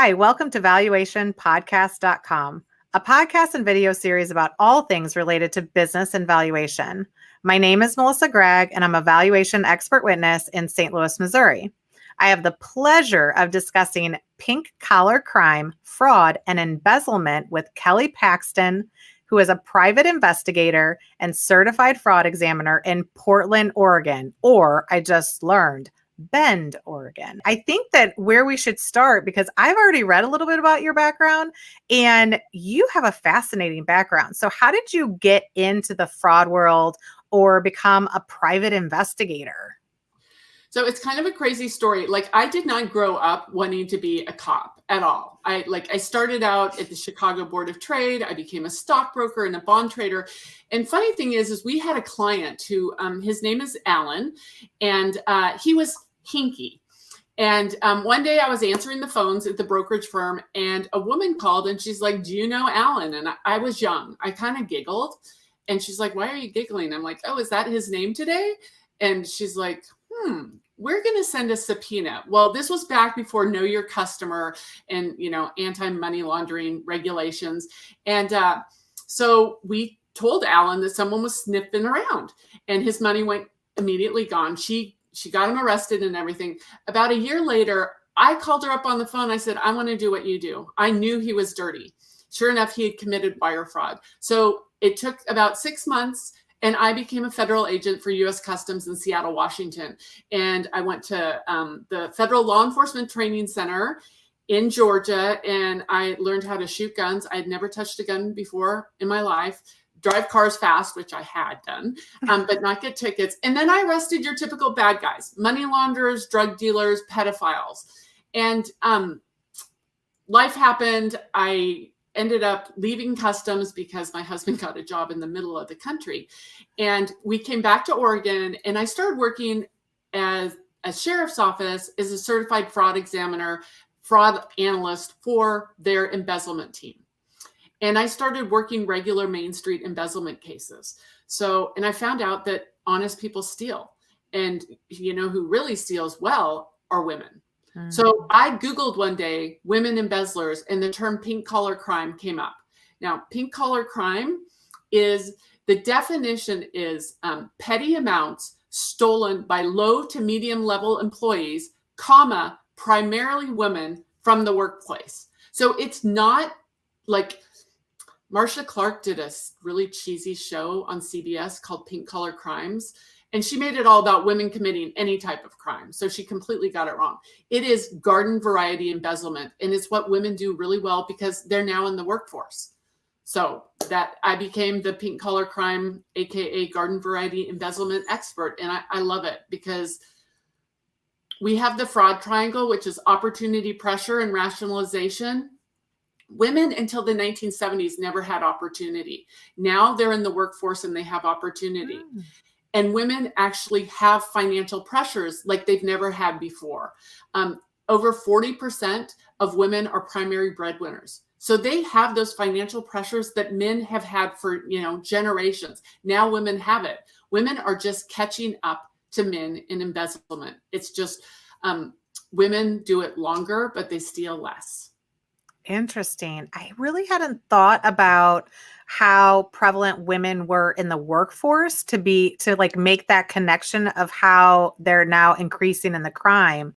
Hi, welcome to valuationpodcast.com, a podcast and video series about all things related to business and valuation. My name is Melissa Gragg, and I'm a valuation expert witness in St. Louis, Missouri. I have the pleasure of discussing pink-collar crime, fraud, and embezzlement with Kelly Paxton, who is a private investigator and certified fraud examiner in Portland, Oregon, or I just learned, Bend, Oregon. I think that where we should start, because I've already read a little bit about your background and you have a fascinating background. So how did you get into the fraud world or become a private investigator? So it's kind of a crazy story. Like, I did not grow up wanting to be a cop at all. I started out at the Chicago Board of Trade. I became a stockbroker and a bond trader. And funny thing is we had a client who, his name is Alan, and he was hinky. And one day I was answering the phones at the brokerage firm, and a woman called, and she's like, "Do you know Alan?" And I was young. I kind of giggled, and she's like, "Why are you giggling?" I'm like, "Oh, is that his name today?" And she's like, "We're going to send a subpoena." Well, this was back before Know Your Customer and, anti-money laundering regulations. And so we told Alan that someone was sniffing around, and his money went immediately gone. She got him arrested and everything. About a year later, I called her up on the phone. I said, "I want to do what you do." I knew he was dirty. Sure enough, he had committed wire fraud. So it took about 6 months, and I became a federal agent for U.S. Customs in Seattle, Washington. And I went to the Federal Law Enforcement Training Center in Georgia, and I learned how to shoot guns. I had never touched a gun before in my life. Drive cars fast, which I had done, but not get tickets. And then I arrested your typical bad guys: money launderers, drug dealers, pedophiles. And life happened. I ended up leaving customs because my husband got a job in the middle of the country. And we came back to Oregon, and I started working as a sheriff's office as a certified fraud examiner, fraud analyst for their embezzlement team. And I started working regular Main Street embezzlement cases. And I found out that honest people steal. And who really steals well are women. So I Googled one day women embezzlers, and the term pink collar crime came up. Now, pink collar crime the definition is petty amounts stolen by low to medium level employees, primarily women from the workplace. So it's not like Marcia Clark did a really cheesy show on CBS called Pink Collar Crimes. And she made it all about women committing any type of crime. So she completely got it wrong. It is garden variety embezzlement. And it's what women do really well because they're now in the workforce. So that I became the pink collar crime, AKA garden variety embezzlement expert. And I love it because we have the fraud triangle, which is opportunity, pressure, and rationalization. Women until the 1970s never had opportunity. Now they're in the workforce and they have opportunity. And women actually have financial pressures like they've never had before. Over 40% of women are primary breadwinners. So they have those financial pressures that men have had for generations. Now women have it. Women are just catching up to men in embezzlement. It's just women do it longer, but they steal less. Interesting. I really hadn't thought about how prevalent women were in the workforce to make that connection of how they're now increasing in the crime.